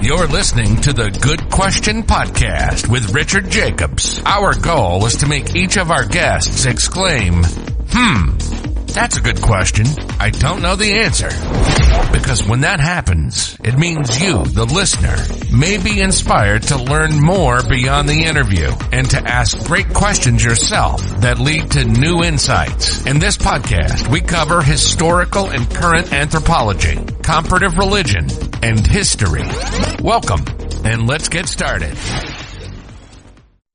You're listening to the Good Question Podcast with Richard Jacobs. Our goal is to make each of our guests exclaim, that's a good question. I don't know the answer. Because when that happens, it means you, the listener, may be inspired to learn more beyond the interview and to ask great questions yourself that lead to new insights. In this podcast, we cover historical and current anthropology, comparative religion, and history. Welcome, and let's get started.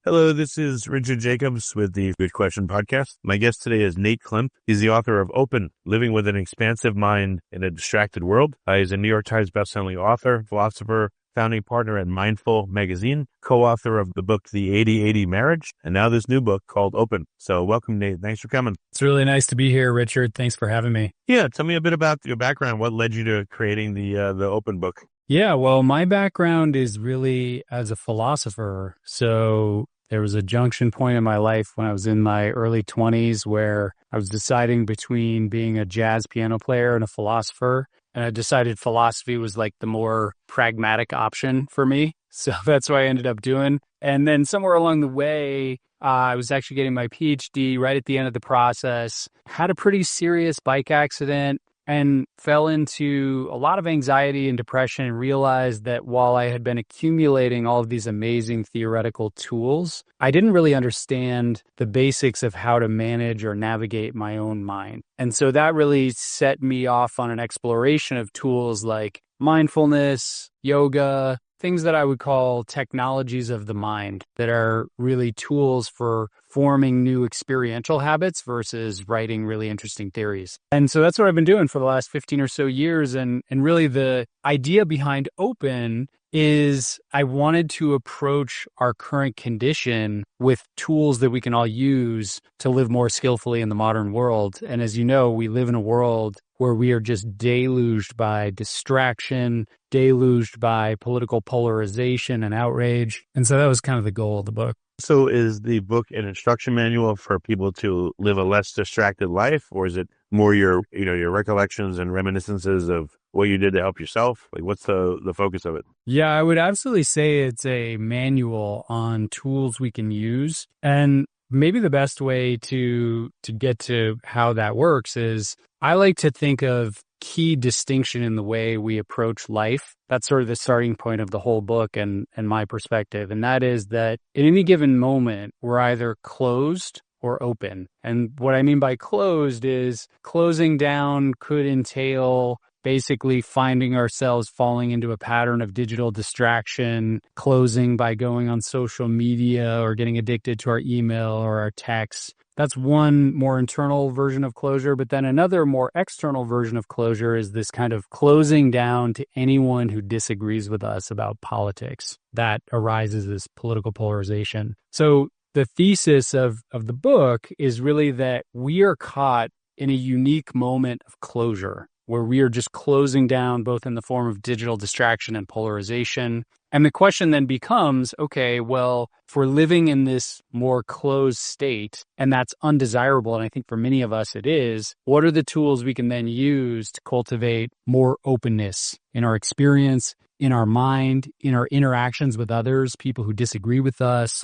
Hello, this is Richard Jacobs with the Good Question Podcast. My guest today is Nate Klemp. He's the author of Open, Living with an Expansive Mind in a Distracted World. He's a New York Times bestselling author, philosopher, founding partner at Mindful magazine, co-author of the book The 80-80 Marriage, and now this new book called Open. So welcome, Nate. Thanks for coming. It's really nice to be here, Richard. Thanks for having me. Yeah, tell me a bit about your background. What led you to creating the Open book? Yeah, well, my background is really as a philosopher. So there was a junction point in my life when I was in my early 20s where I was deciding between being a jazz piano player and a philosopher. And I decided philosophy was like the more pragmatic option for me. So that's what I ended up doing. And then somewhere along the way, I was actually getting my Ph.D. right at the end of the process, had a pretty serious bike accident, and fell into a lot of anxiety and depression and realized that while I had been accumulating all of these amazing theoretical tools, I didn't really understand the basics of how to manage or navigate my own mind. And so that really set me off on an exploration of tools like mindfulness, yoga, things that I would call technologies of the mind that are really tools for forming new experiential habits versus writing really interesting theories. And so that's what I've been doing for the last 15 or so years. And really the idea behind Open is I wanted to approach our current condition with tools that we can all use to live more skillfully in the modern world. And as you know, we live in a world where we are just deluged by distraction, deluged by political polarization and outrage. And so that was kind of the goal of the book. So is the book an instruction manual for people to live a less distracted life, or is it more your recollections and reminiscences of what you did to help yourself? Like, what's the focus of it? Yeah, I would absolutely say it's a manual on tools we can use. And maybe the best way to get to how that works is I like to think of key distinction in the way we approach life. That's sort of the starting point of the whole book and my perspective. And that is that at any given moment, we're either closed or open. And what I mean by closed is closing down could entail basically finding ourselves falling into a pattern of digital distraction, closing by going on social media or getting addicted to our email or our texts. That's one more internal version of closure. But then another more external version of closure is this kind of closing down to anyone who disagrees with us about politics. That arises as political polarization. So the thesis of the book is really that we are caught in a unique moment of closure, where we are just closing down both in the form of digital distraction and polarization. And the question then becomes, okay, well, if we're living in this more closed state, and that's undesirable, and I think for many of us it is, what are the tools we can then use to cultivate more openness in our experience, in our mind, in our interactions with others, people who disagree with us,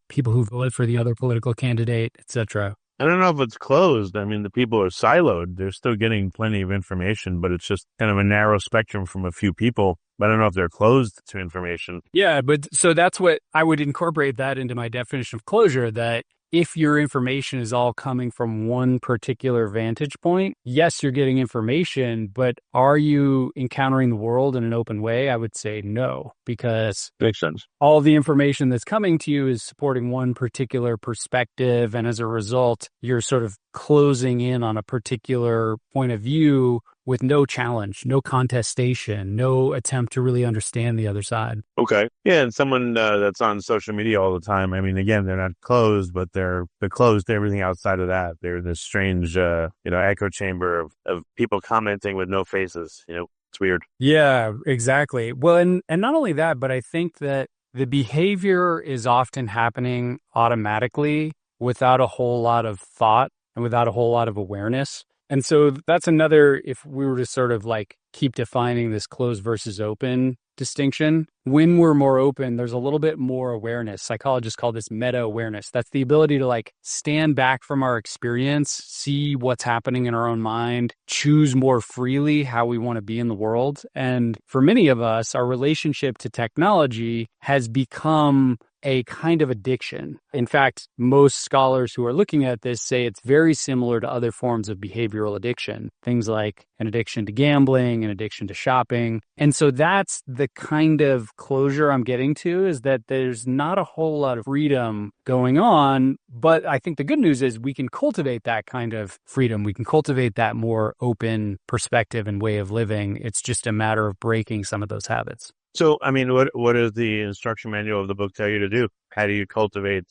people who voted for the other political candidate, etc. I don't know if it's closed. I mean, the people are siloed. They're still getting plenty of information, but it's just kind of a narrow spectrum from a few people. But I don't know if they're closed to information. Yeah, but so that's what I would incorporate that into my definition of closure, that if your information is all coming from one particular vantage point, yes, you're getting information, but are you encountering the world in an open way? I would say no, because makes sense. All the information that's coming to you is supporting one particular perspective. And as a result, you're sort of closing in on a particular point of view with no challenge, no contestation, no attempt to really understand the other side. Okay. Yeah, and someone that's on social media all the time, I mean, again, they're not closed, but they're closed to everything outside of that. They're this strange, echo chamber of people commenting with no faces. It's weird. Yeah, exactly. Well, and not only that, but I think that the behavior is often happening automatically without a whole lot of thought and without a whole lot of awareness. And so that's another, if we were to sort of like keep defining this closed versus open, distinction. When we're more open, there's a little bit more awareness. Psychologists call this meta awareness. That's the ability to like stand back from our experience, see what's happening in our own mind, choose more freely how we want to be in the world. And for many of us, our relationship to technology has become a kind of addiction. In fact, most scholars who are looking at this say it's very similar to other forms of behavioral addiction, things like an addiction to gambling, an addiction to shopping. And so that's the kind of closure I'm getting to, is that there's not a whole lot of freedom going on. But I think the good news is we can cultivate that kind of freedom. We can cultivate that more open perspective and way of living. It's just a matter of breaking some of those habits. So, I mean, what does the instruction manual of the book tell you to do? How do you cultivate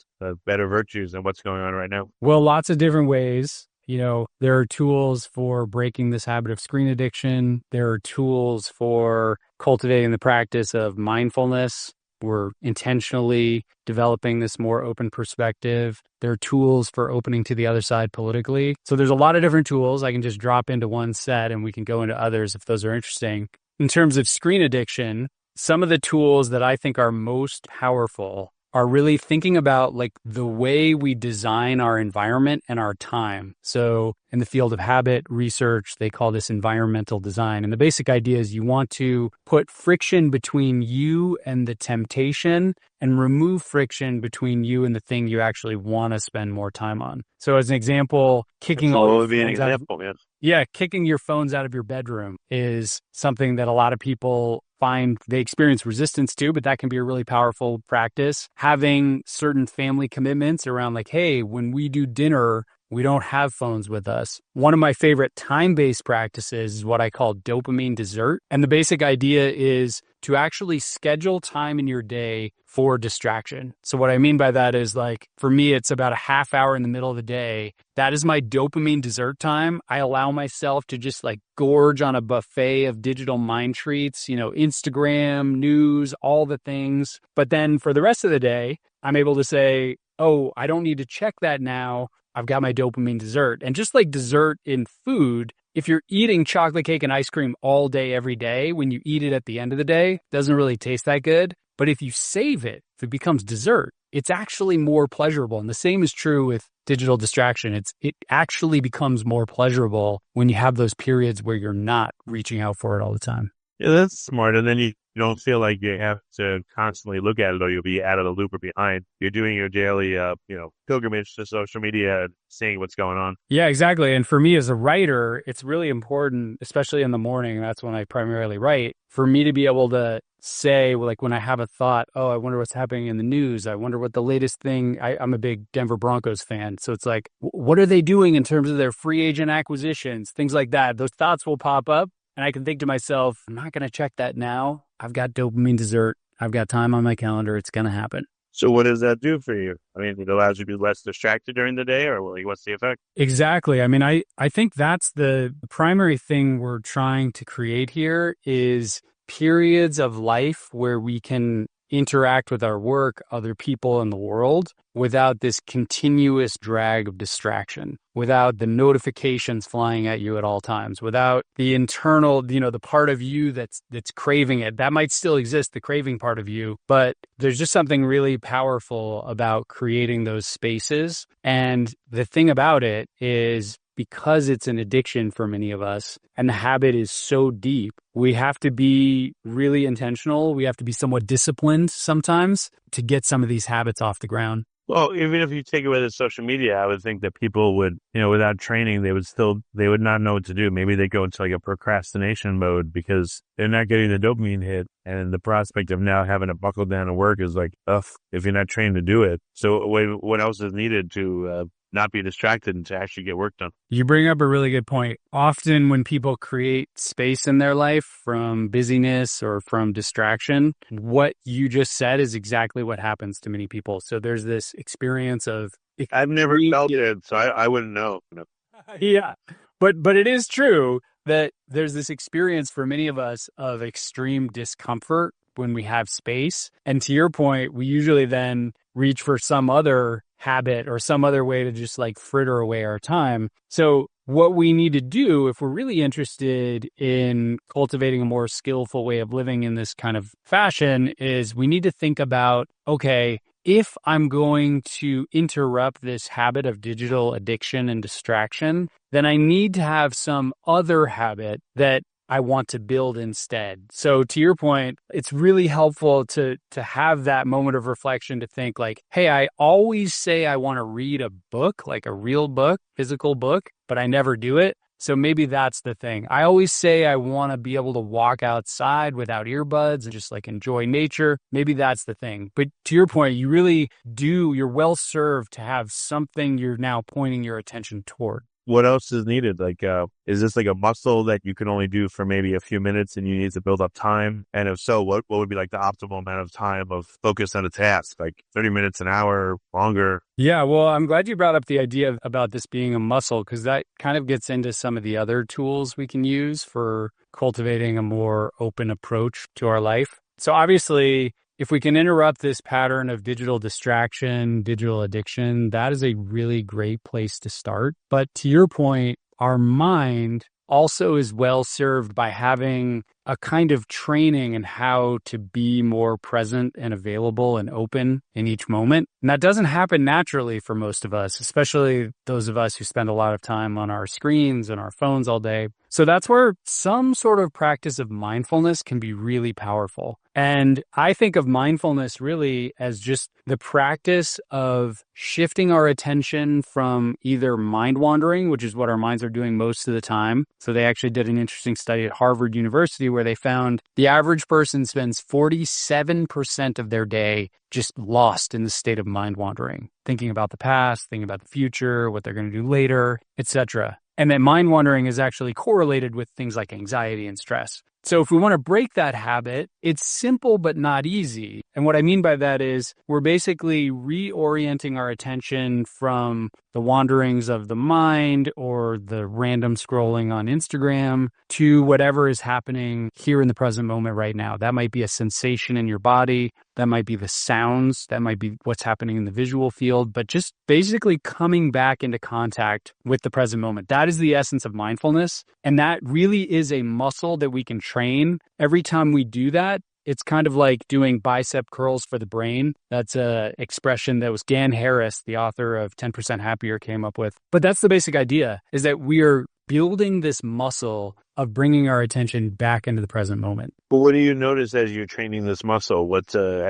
better virtues and what's going on right now? Well, lots of different ways. There are tools for breaking this habit of screen addiction. There are tools for cultivating the practice of mindfulness. We're intentionally developing this more open perspective. There are tools for opening to the other side politically. So there's a lot of different tools. I can just drop into one set and we can go into others if those are interesting. In terms of screen addiction, some of the tools that I think are most powerful are really thinking about like the way we design our environment and our time. So in the field of habit research, they call this environmental design. And the basic idea is you want to put friction between you and the temptation and remove friction between you and the thing you actually want to spend more time on. So as an example, kicking your phones out of your bedroom is something that a lot of people find they experience resistance to, but that can be a really powerful practice. Having certain family commitments around like, hey, when we do dinner, we don't have phones with us. One of my favorite time-based practices is what I call dopamine dessert. And the basic idea is to actually schedule time in your day for distraction. So what I mean by that is like, for me, it's about a half hour in the middle of the day. That is my dopamine dessert time. I allow myself to just like gorge on a buffet of digital mind treats, Instagram, news, all the things. But then for the rest of the day, I'm able to say, oh, I don't need to check that now. I've got my dopamine dessert. And just like dessert in food, if you're eating chocolate cake and ice cream all day, every day, when you eat it at the end of the day, it doesn't really taste that good. But if you save it, if it becomes dessert, it's actually more pleasurable. And the same is true with digital distraction. It actually becomes more pleasurable when you have those periods where you're not reaching out for it all the time. Yeah, that's smart. And then you don't feel like you have to constantly look at it or you'll be out of the loop or behind. You're doing your daily, pilgrimage to social media and seeing what's going on. Yeah, exactly. And for me as a writer, it's really important, especially in the morning. That's when I primarily write, for me to be able to say, like when I have a thought, oh, I wonder what's happening in the news. I wonder what the latest thing, I'm a big Denver Broncos fan. So it's like, what are they doing in terms of their free agent acquisitions? Things like that. Those thoughts will pop up. And I can think to myself, I'm not going to check that now. I've got dopamine dessert. I've got time on my calendar. It's going to happen. So what does that do for you? I mean, it allows you to be less distracted during the day, or what's the effect? Exactly. I mean, I think that's the primary thing we're trying to create here is periods of life where we can interact with our work, other people in the world without this continuous drag of distraction, without the notifications flying at you at all times, without the internal, the part of you that's craving it. That might still exist, the craving part of you, but there's just something really powerful about creating those spaces. And the thing about it is, because it's an addiction for many of us and the habit is so deep, we have to be really intentional. We have to be somewhat disciplined sometimes to get some of these habits off the ground. Well, even if you take away the social media, I would think that people would, without training, they would not know what to do. Maybe they go into like a procrastination mode because they're not getting the dopamine hit. And the prospect of now having to buckle down and work is like, ugh, if you're not trained to do it. So what else is needed to not be distracted and to actually get work done? You bring up a really good point. Often when people create space in their life from busyness or from distraction, what you just said is exactly what happens to many people. So there's this experience of... I've never felt it, so I wouldn't know. Yeah, but it is true that there's this experience for many of us of extreme discomfort when we have space. And to your point, we usually then reach for some other habit or some other way to just like fritter away our time. So what we need to do if we're really interested in cultivating a more skillful way of living in this kind of fashion is we need to think about, okay, if I'm going to interrupt this habit of digital addiction and distraction, then I need to have some other habit that I want to build instead. So to your point, it's really helpful to have that moment of reflection to think like, hey, I always say I want to read a book, like a real book, physical book, but I never do it. So maybe that's the thing. I always say I want to be able to walk outside without earbuds and just like enjoy nature. Maybe that's the thing. But to your point, you really do, you're well served to have something you're now pointing your attention toward. What else is needed? Like, is this like a muscle that you can only do for maybe a few minutes and you need to build up time? And if so, what would be like the optimal amount of time of focus on a task? Like 30 minutes, an hour, longer? Yeah, well, I'm glad you brought up the idea about this being a muscle because that kind of gets into some of the other tools we can use for cultivating a more open approach to our life. So obviously, if we can interrupt this pattern of digital distraction, digital addiction, that is a really great place to start. But to your point, our mind also is well served by having a kind of training in how to be more present and available and open in each moment. And that doesn't happen naturally for most of us, especially those of us who spend a lot of time on our screens and our phones all day. So that's where some sort of practice of mindfulness can be really powerful. And I think of mindfulness really as just the practice of shifting our attention from either mind wandering, which is what our minds are doing most of the time. So they actually did an interesting study at Harvard University where they found the average person spends 47% of their day just lost in the state of mind wandering, thinking about the past, thinking about the future, what they're going to do later, etc. And that mind wandering is actually correlated with things like anxiety and stress. So if we want to break that habit, it's simple but not easy. And what I mean by that is we're basically reorienting our attention from the wanderings of the mind or the random scrolling on Instagram to whatever is happening here in the present moment right now. That might be a sensation in your body. That might be the sounds. That might be what's happening in the visual field, but just basically coming back into contact with the present moment. That is the essence of mindfulness. And that really is a muscle that we can train. Every time we do that, it's kind of like doing bicep curls for the brain. That's an expression that was Dan Harris, the author of 10% Happier, came up with. But that's the basic idea, is that we are building this muscle of bringing our attention back into the present moment. But what do you notice as you're training this muscle? How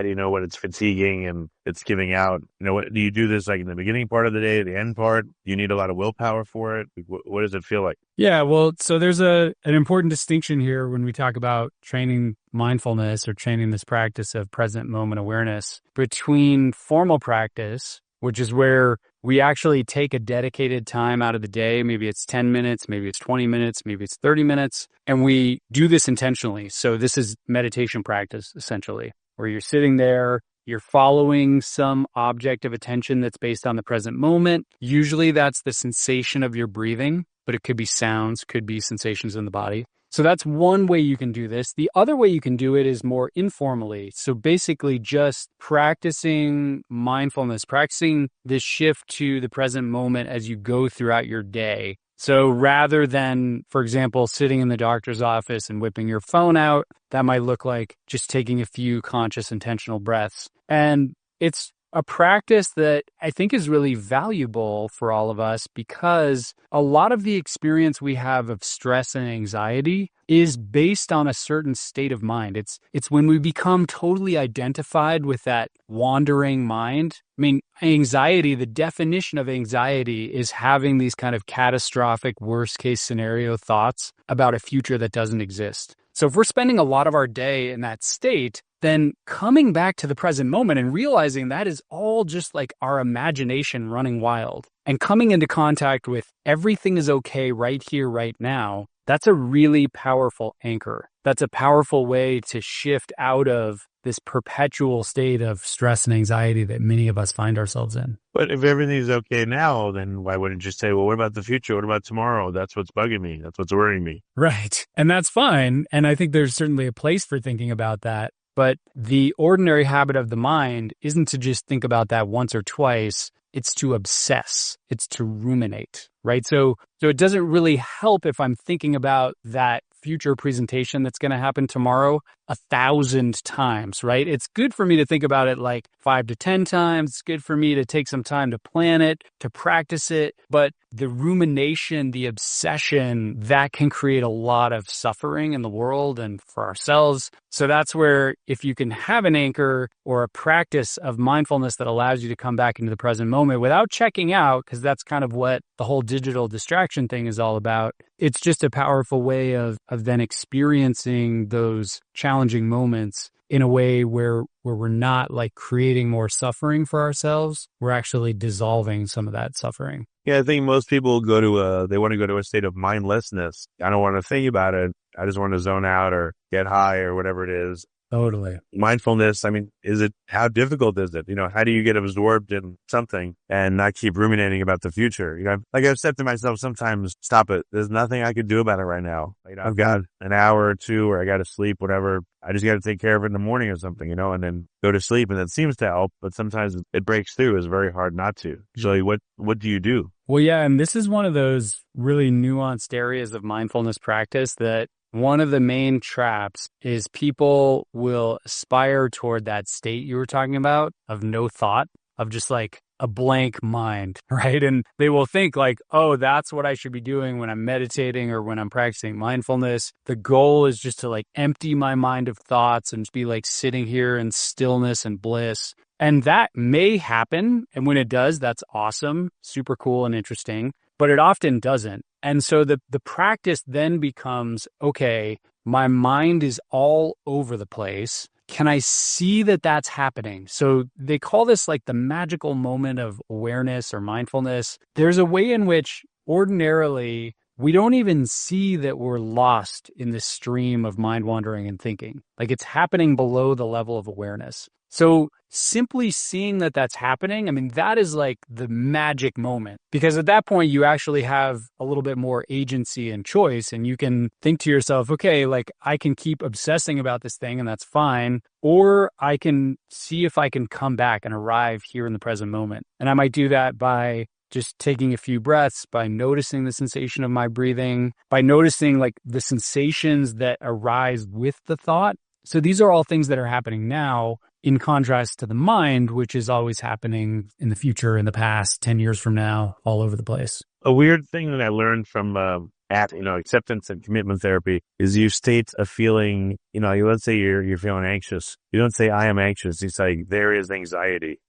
do you know when it's fatiguing and it's giving out? Do you do this like in the beginning part of the day, the end part? Do you need a lot of willpower for it? What does it feel like? Yeah, well, so there's an important distinction here when we talk about training mindfulness or training this practice of present moment awareness between formal practice, which is where we actually take a dedicated time out of the day. Maybe it's 10 minutes, maybe it's 20 minutes, maybe it's 30 minutes. And we do this intentionally. So this is meditation practice, essentially, where you're sitting there, you're following some object of attention that's based on the present moment. Usually that's the sensation of your breathing, but it could be sounds, could be sensations in the body. So that's one way you can do this. The other way you can do it is more informally. So basically just practicing mindfulness, practicing this shift to the present moment as you go throughout your day. So rather than, for example, sitting in the doctor's office and whipping your phone out, that might look like just taking a few conscious, intentional breaths. And it's a practice that I think is really valuable for all of us because a lot of the experience we have of stress and anxiety is based on a certain state of mind. It's when we become totally identified with that wandering mind. I mean, anxiety, the definition of anxiety is having these kind of catastrophic worst case scenario thoughts about a future that doesn't exist. So if we're spending a lot of our day in that state, then coming back to the present moment and realizing that is all just like our imagination running wild and coming into contact with everything is okay right here, right now, that's a really powerful anchor. That's a powerful way to shift out of this perpetual state of stress and anxiety that many of us find ourselves in. But if everything's okay now, then why wouldn't you say, well, what about the future? What about tomorrow? That's what's bugging me. That's what's worrying me. Right. And that's fine. And I think there's certainly a place for thinking about that. But the ordinary habit of the mind isn't to just think about that once or twice. it's to obsess, it's to ruminate, right? So it doesn't really help if I'm thinking about that future presentation that's going to happen tomorrow 1,000 times, right? It's good for me to think about it like 5 to 10 times. It's good for me to take some time to plan it, to practice it. But the rumination, the obsession, that can create a lot of suffering in the world and for ourselves. So that's where if you can have an anchor or a practice of mindfulness that allows you to come back into the present moment without checking out, because that's kind of what the whole digital distraction thing is all about. It's just a powerful way of then experiencing those challenging moments in a way where we're not like creating more suffering for ourselves. We're actually dissolving some of that suffering. Yeah, I think most people they want to go to a state of mindlessness. I don't want to think about it. I just want to zone out or get high or whatever it is. Totally. Mindfulness, I mean, how difficult is it? How do you get absorbed in something and not keep ruminating about the future? Like I've said to myself sometimes, stop it. There's nothing I can do about it right now. I've got an hour or two where I got to sleep, whatever. I just got to take care of it in the morning or something, and then go to sleep. And it seems to help, but sometimes it breaks through. It's very hard not to. So what do you do? Well, yeah. And this is one of those really nuanced areas of mindfulness practice that one of the main traps is people will aspire toward that state you were talking about of no thought, of just like a blank mind, right? And they will think like, oh, that's what I should be doing when I'm meditating or when I'm practicing mindfulness. The goal is just to like empty my mind of thoughts and just be like sitting here in stillness and bliss. And that may happen. And when it does, that's awesome, super cool and interesting, but it often doesn't. And so the practice then becomes, okay, my mind is all over the place. Can I see that that's happening? So they call this like the magical moment of awareness or mindfulness. There's a way in which ordinarily we don't even see that we're lost in this stream of mind wandering and thinking. Like it's happening below the level of awareness. So simply seeing that that's happening, I mean, that is like the magic moment, because at that point you actually have a little bit more agency and choice, and you can think to yourself, okay, like I can keep obsessing about this thing and that's fine, or I can see if I can come back and arrive here in the present moment. And I might do that by just taking a few breaths, by noticing the sensation of my breathing, by noticing like the sensations that arise with the thought. So these are all things that are happening now, in contrast to the mind, which is always happening in the future, in the past, 10 years from now, all over the place. A weird thing that I learned from acceptance and commitment therapy is you state a feeling, let's say you're feeling anxious. You don't say, I am anxious. You say, there is anxiety.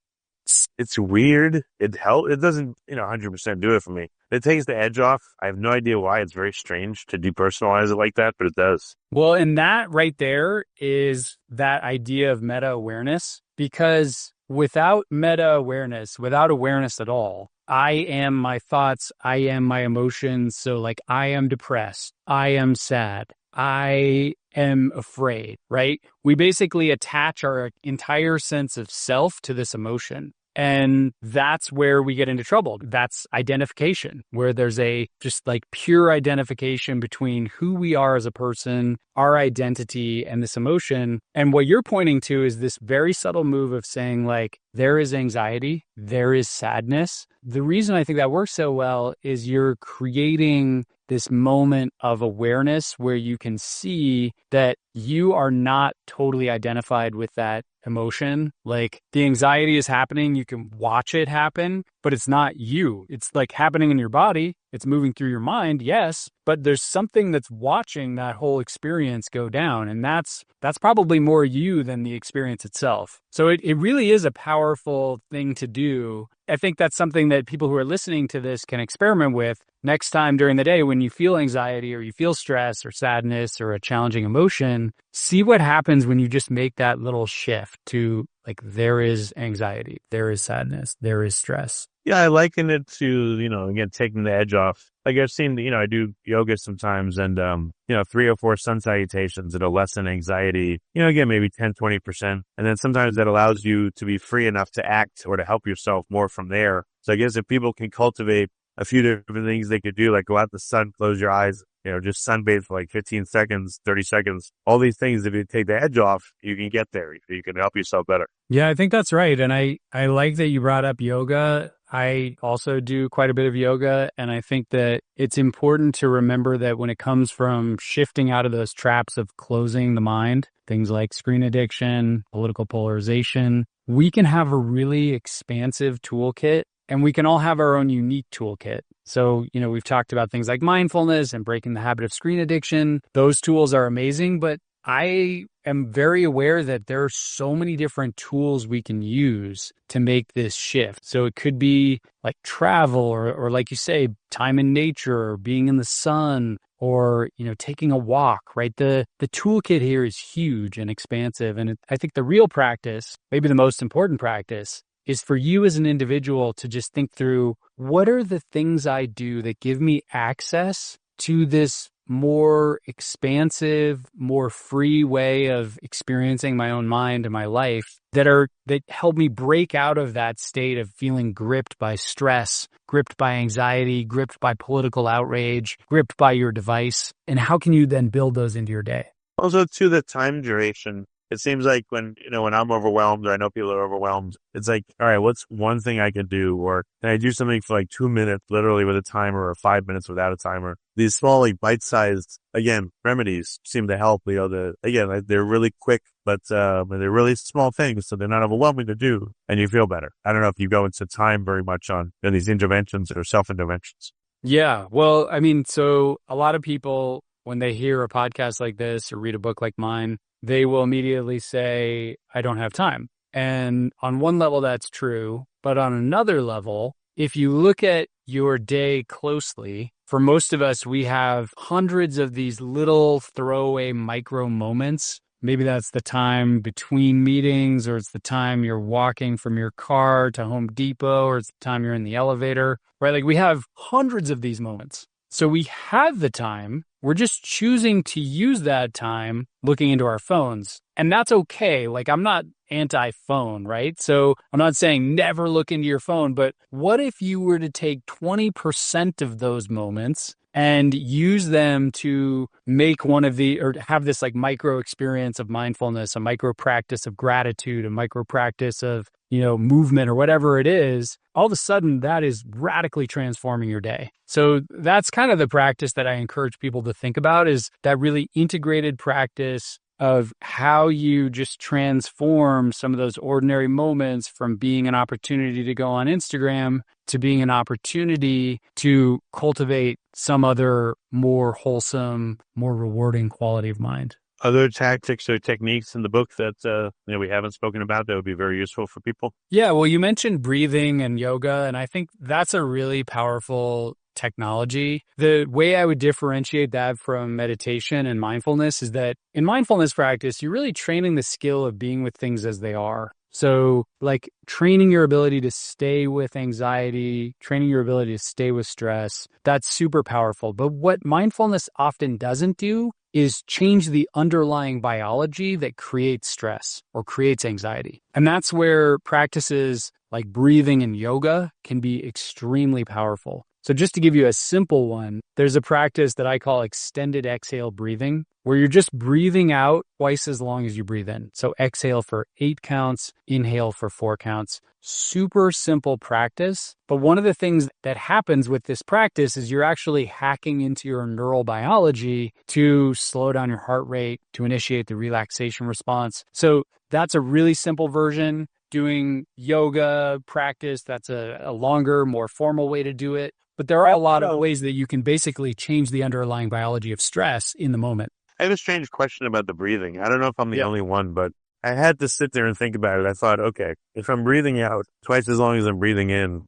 It's weird. It doesn't, 100% do it for me. It takes the edge off. I have no idea why. It's very strange to depersonalize it like that, but it does. Well, and that right there is that idea of meta-awareness, because without meta-awareness, without awareness at all, I am my thoughts, I am my emotions. So like I am depressed, I am sad, I am afraid, right? We basically attach our entire sense of self to this emotion. And that's where we get into trouble. That's identification, where there's a just like pure identification between who we are as a person, our identity, and this emotion. And what you're pointing to is this very subtle move of saying like, there is anxiety, there is sadness. The reason I think that works so well is you're creating this moment of awareness where you can see that you are not totally identified with that emotion. Like the anxiety is happening, you can watch it happen, but it's not you. It's like happening in your body. It's moving through your mind, yes, but there's something that's watching that whole experience go down. And that's probably more you than the experience itself. So it really is a powerful thing to do. I think that's something that people who are listening to this can experiment with next time during the day when you feel anxiety or you feel stress or sadness or a challenging emotion. See what happens when you just make that little shift to like, there is anxiety, there is sadness, there is stress. Yeah, I liken it to, again, taking the edge off. Like I've seen, I do yoga sometimes and, 3 or 4 sun salutations, it'll lessen anxiety, again, maybe 10, 20%. And then sometimes that allows you to be free enough to act or to help yourself more from there. So I guess if people can cultivate a few different things they could do, like go out in the sun, close your eyes, just sunbathe for like 15 seconds, 30 seconds, all these things, if you take the edge off, you can get there. You can help yourself better. Yeah, I think that's right. And I like that you brought up yoga. I also do quite a bit of yoga, and I think that it's important to remember that when it comes from shifting out of those traps of closing the mind, things like screen addiction, political polarization, we can have a really expansive toolkit, and we can all have our own unique toolkit. So, we've talked about things like mindfulness and breaking the habit of screen addiction. Those tools are amazing, but I am very aware that there are so many different tools we can use to make this shift. So it could be like travel or like you say, time in nature or being in the sun or, taking a walk, right? The toolkit here is huge and expansive. And I think the real practice, maybe the most important practice, is for you as an individual to just think through what are the things I do that give me access to this more expansive, more free way of experiencing my own mind and my life that help me break out of that state of feeling gripped by stress, gripped by anxiety, gripped by political outrage, gripped by your device. And how can you then build those into your day? Also, to the time duration, it seems like when I'm overwhelmed or I know people are overwhelmed, it's like, all right, what's one thing I can do? Or can I do something for like 2 minutes, literally with a timer, or 5 minutes without a timer? These small, like bite-sized, again, remedies seem to help. They're really quick, but they're really small things, so they're not overwhelming to do, and you feel better. I don't know if you go into time very much on these interventions or self-interventions. Yeah, well, so a lot of people, when they hear a podcast like this or read a book like mine, they will immediately say, I don't have time. And on one level, that's true. But on another level, if you look at your day closely, for most of us, we have hundreds of these little throwaway micro moments. Maybe that's the time between meetings, or it's the time you're walking from your car to Home Depot, or it's the time you're in the elevator, right? Like we have hundreds of these moments. So we have the time. We're just choosing to use that time looking into our phones. And that's okay. Like I'm not anti-phone, right? So I'm not saying never look into your phone, but what if you were to take 20% of those moments and use them to make or have this like micro experience of mindfulness, a micro practice of gratitude, a micro practice of, movement or whatever it is, all of a sudden that is radically transforming your day. So that's kind of the practice that I encourage people to think about, is that really integrated practice of how you just transform some of those ordinary moments from being an opportunity to go on Instagram to being an opportunity to cultivate some other more wholesome, more rewarding quality of mind. Other tactics or techniques in the book that we haven't spoken about that would be very useful for people? Yeah, well, you mentioned breathing and yoga, and I think that's a really powerful technology. The way I would differentiate that from meditation and mindfulness is that in mindfulness practice, you're really training the skill of being with things as they are. So like training your ability to stay with anxiety, training your ability to stay with stress, that's super powerful. But what mindfulness often doesn't do is change the underlying biology that creates stress or creates anxiety. And that's where practices like breathing and yoga can be extremely powerful. So just to give you a simple one, there's a practice that I call extended exhale breathing, where you're just breathing out twice as long as you breathe in. So exhale for 8 counts, inhale for 4 counts. Super simple practice. But one of the things that happens with this practice is you're actually hacking into your neural biology to slow down your heart rate, to initiate the relaxation response. So that's a really simple version. Doing yoga practice, that's a longer, more formal way to do it. But there are a lot of ways that you can basically change the underlying biology of stress in the moment. I have a strange question about the breathing. I don't know if I'm the only one, but I had to sit there and think about it. I thought, okay, if I'm breathing out twice as long as I'm breathing in,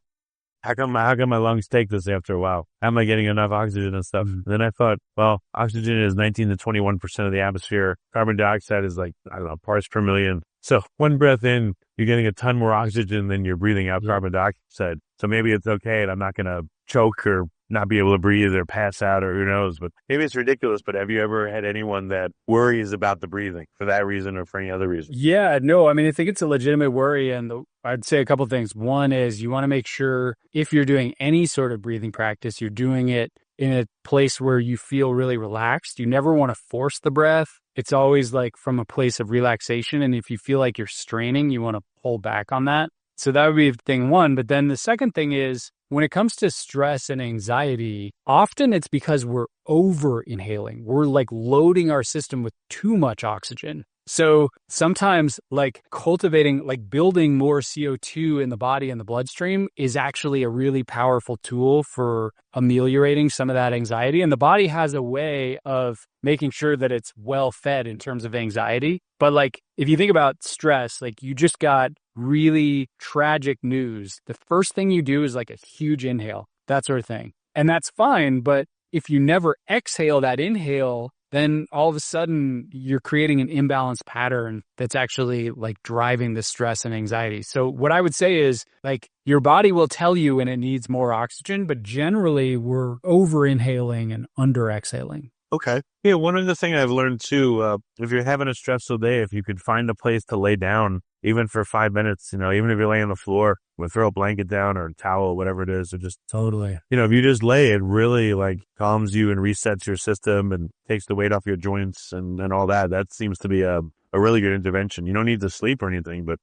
how come my lungs take this after a while? How am I getting enough oxygen and stuff? And then I thought, well, oxygen is 19 to 21% of the atmosphere. Carbon dioxide is like, I don't know, parts per million. So one breath in, you're getting a ton more oxygen than you're breathing out carbon dioxide. So maybe it's okay and I'm not going to choke or not be able to breathe or pass out or who knows. But maybe it's ridiculous. But have you ever had anyone that worries about the breathing for that reason or for any other reason? Yeah, no, I think it's a legitimate worry. And I'd say a couple of things. One is you want to make sure if you're doing any sort of breathing practice, you're doing it in a place where you feel really relaxed. You never want to force the breath. It's always like from a place of relaxation. And if you feel like you're straining, you want to pull back on that. So that would be thing one. But then the second thing is when it comes to stress and anxiety, often it's because we're over inhaling. We're like loading our system with too much oxygen. So sometimes like cultivating, like building more CO2 in the body and the bloodstream is actually a really powerful tool for ameliorating some of that anxiety. And the body has a way of making sure that it's well fed in terms of anxiety. But like, if you think about stress, like you just got really tragic news. The first thing you do is like a huge inhale, that sort of thing. And that's fine. But if you never exhale that inhale, then all of a sudden you're creating an imbalanced pattern that's actually like driving the stress and anxiety. So what I would say is like your body will tell you when it needs more oxygen, but generally we're over inhaling and under exhaling. Okay. Yeah, one other thing I've learned too, if you're having a stressful day, if you could find a place to lay down, even for 5 minutes, even if you're laying on the floor, we'll throw a blanket down or a towel, whatever it is, or just Totally. if you just lay, it really like calms you and resets your system and takes the weight off your joints and all that. That seems to be a really good intervention. You don't need to sleep or anything, but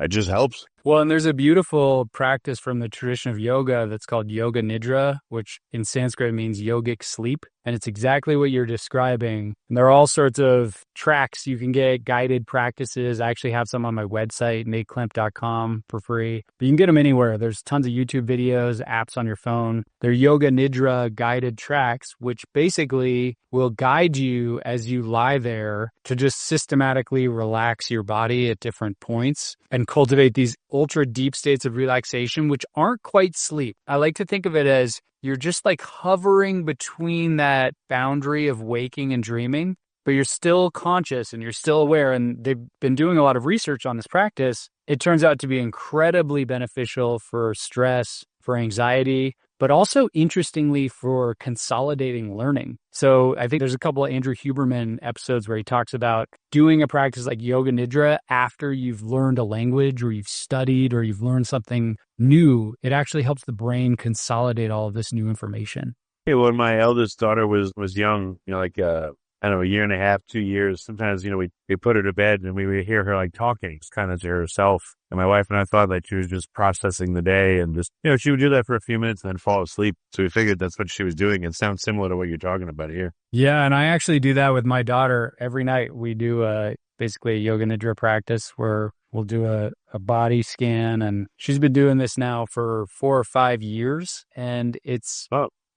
it just helps. Well, and there's a beautiful practice from the tradition of yoga that's called yoga nidra, which in Sanskrit means yogic sleep. And it's exactly what you're describing. And there are all sorts of tracks you can get, guided practices. I actually have some on my website, nateklemp.com, for free. But you can get them anywhere. There's tons of YouTube videos, apps on your phone. They're yoga nidra guided tracks, which basically will guide you as you lie there to just systematically relax your body at different points and cultivate these ultra deep states of relaxation, which aren't quite sleep. I like to think of it as you're just like hovering between that boundary of waking and dreaming, but you're still conscious and you're still aware. And they've been doing a lot of research on this practice. It turns out to be incredibly beneficial for stress, for anxiety, but also interestingly for consolidating learning. So I think there's a couple of Andrew Huberman episodes where he talks about doing a practice like yoga nidra after you've learned a language or you've studied or you've learned something new. It actually helps the brain consolidate all of this new information. Hey, when my eldest daughter was young, I don't know, a year and a half, 2 years, sometimes, we put her to bed and we would hear her like talking kind of to herself. And my wife and I thought that she was just processing the day and just, she would do that for a few minutes and then fall asleep. So we figured that's what she was doing. It sounds similar to what you're talking about here. Yeah. And I actually do that with my daughter every night. We do basically a yoga nidra practice where we'll do a body scan. And she's been doing this now for 4 or 5 years. And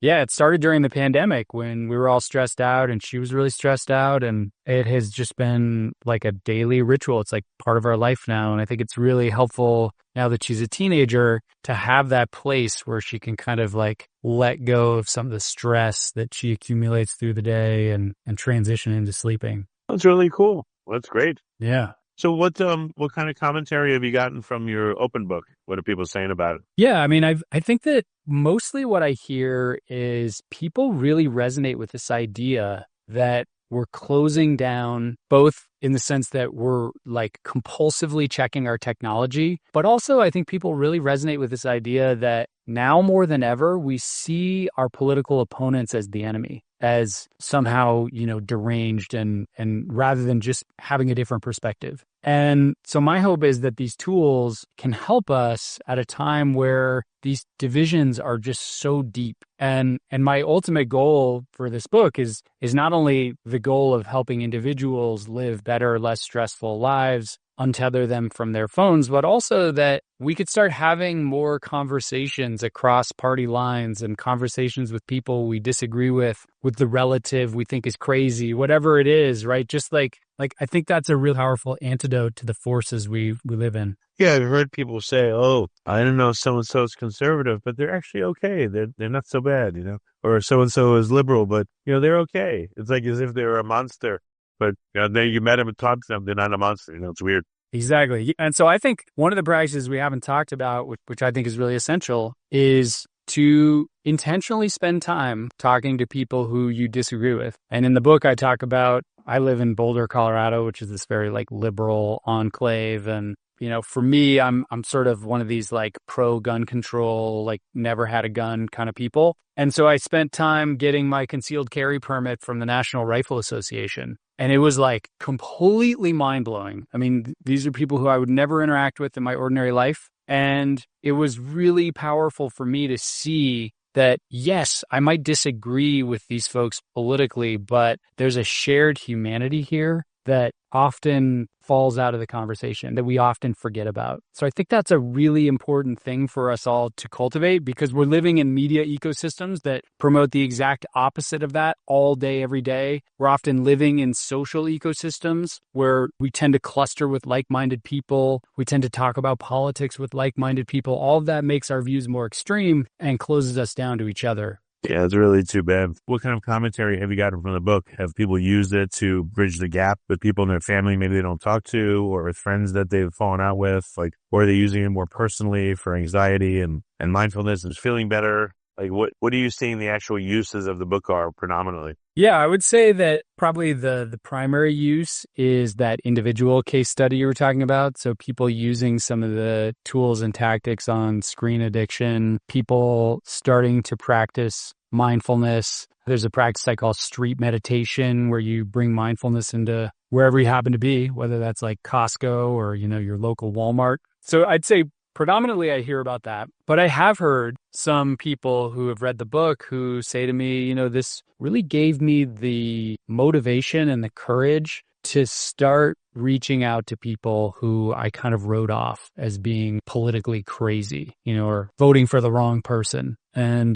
yeah, it started during the pandemic when we were all stressed out and she was really stressed out. And it has just been like a daily ritual. It's like part of our life now. And I think it's really helpful now that she's a teenager to have that place where she can kind of like let go of some of the stress that she accumulates through the day and transition into sleeping. That's really cool. Well, that's great. Yeah. So what kind of commentary have you gotten from your open book? What are people saying about it? Yeah, I mean, I think that mostly what I hear is people really resonate with this idea that we're closing down, both in the sense that we're like compulsively checking our technology, but also I think people really resonate with this idea that now more than ever, we see our political opponents as the enemy, as somehow, deranged and rather than just having a different perspective. And so my hope is that these tools can help us at a time where these divisions are just so deep. And my ultimate goal for this book is not only the goal of helping individuals live better, less stressful lives, untether them from their phones, but also that we could start having more conversations across party lines and conversations with people we disagree with the relative we think is crazy, whatever it is, right? Just like I think that's a real powerful antidote to the forces we live in. Yeah, I've heard people say, "Oh, I don't know, so and so is conservative, but they're actually okay. They're not so bad, Or so and so is liberal, but they're okay." It's like as if they were a monster, but then you met them and talked to them, they're not a monster. It's weird. Exactly. And so I think one of the practices we haven't talked about, which I think is really essential, is to intentionally spend time talking to people who you disagree with. And in the book, I talk about, I live in Boulder, Colorado, which is this very like liberal enclave. And, for me, I'm sort of one of these like pro gun control, like never had a gun kind of people. And so I spent time getting my concealed carry permit from the National Rifle Association. And it was like completely mind-blowing. I mean, these are people who I would never interact with in my ordinary life. And it was really powerful for me to see that, yes, I might disagree with these folks politically, but there's a shared humanity here that often falls out of the conversation, that we often forget about. So I think that's a really important thing for us all to cultivate, because we're living in media ecosystems that promote the exact opposite of that all day, every day. We're often living in social ecosystems where we tend to cluster with like-minded people. We tend to talk about politics with like-minded people. All of that makes our views more extreme and closes us down to each other. Yeah, it's really too bad. What kind of commentary have you gotten from the book? Have people used it to bridge the gap with people in their family maybe they don't talk to, or with friends that they've fallen out with? Like, or are they using it more personally for anxiety and mindfulness and feeling better? Like, what are you seeing the actual uses of the book are predominantly? Yeah, I would say that probably the primary use is that individual case study you were talking about. So people using some of the tools and tactics on screen addiction, people starting to practice mindfulness. There's a practice I call street meditation, where you bring mindfulness into wherever you happen to be, whether that's like Costco or, your local Walmart. So I'd say predominantly I hear about that, but I have heard some people who have read the book who say to me, this really gave me the motivation and the courage to start reaching out to people who I kind of wrote off as being politically crazy, or voting for the wrong person. And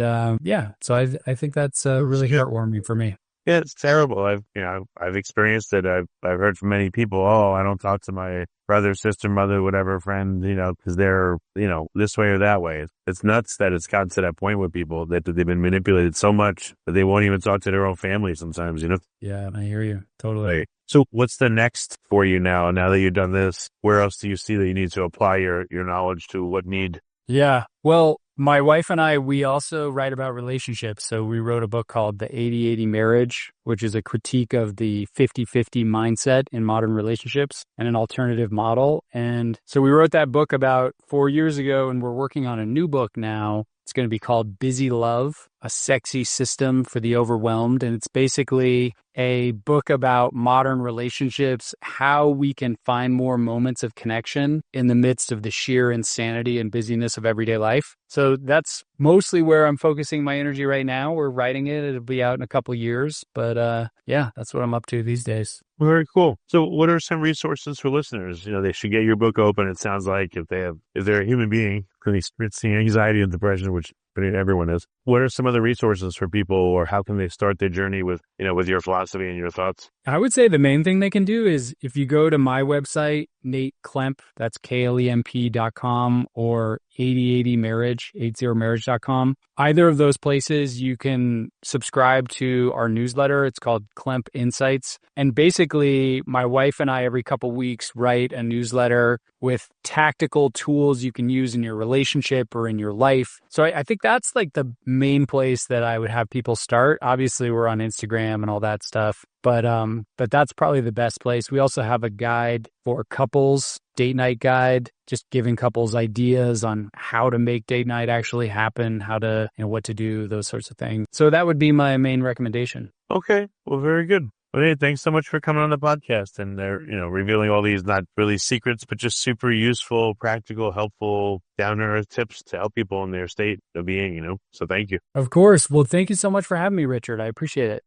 so I think that's really heartwarming for me. Yeah, it's terrible. I've experienced it. I've heard from many people, oh, I don't talk to my brother, sister, mother, whatever friend, because they're, this way or that way. It's nuts that it's gotten to that point with people that they've been manipulated so much that they won't even talk to their own family sometimes, Yeah, I hear you. Totally. Right. So what's the next for you now that you've done this? Where else do you see that you need to apply your knowledge to? What need? Yeah. Well, my wife and I, we also write about relationships. So we wrote a book called The 80-80 Marriage, which is a critique of the 50-50 mindset in modern relationships and an alternative model. And so we wrote that book about 4 years ago, and we're working on a new book now. It's going to be called Busy Love, a sexy system for the overwhelmed. And it's basically a book about modern relationships, how we can find more moments of connection in the midst of the sheer insanity and busyness of everyday life. So that's mostly where I'm focusing my energy right now. We're writing it. It'll be out in a couple of years. But that's what I'm up to these days. Very cool. So what are some resources for listeners? They should get your book open. It sounds like if they're a human being experiencing anxiety and depression, which everyone is, what are some other resources for people, or how can they start their journey with your philosophy and your thoughts? I would say the main thing they can do is if you go to my website, Nate Klemp, that's KLEMP.com, or 8080 Marriage, 80marriage.com. Either of those places, you can subscribe to our newsletter. It's called Klemp Insights. And basically, my wife and I, every couple weeks, write a newsletter with tactical tools you can use in your relationship or in your life. So I think that's like the main place that I would have people start. Obviously, we're on Instagram and all that stuff, but that's probably the best place. We also have a guide for couples, date night guide, just giving couples ideas on how to make date night actually happen, how to, what to do, those sorts of things. So that would be my main recommendation. Okay. Well, very good. Well, hey, thanks so much for coming on the podcast and revealing all these not really secrets, but just super useful, practical, helpful, down-to-earth tips to help people in their state of being, So thank you. Of course. Well, thank you so much for having me, Richard. I appreciate it.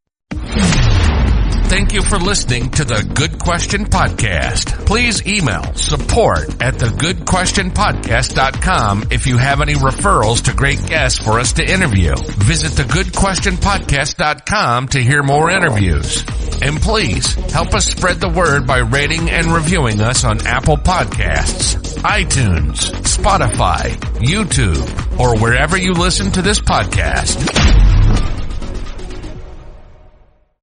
Thank you for listening to the Good Question Podcast. Please email support@thegoodquestionpodcast.com if you have any referrals to great guests for us to interview. Visit thegoodquestionpodcast.com to hear more interviews. And please help us spread the word by rating and reviewing us on Apple Podcasts, iTunes, Spotify, YouTube, or wherever you listen to this podcast.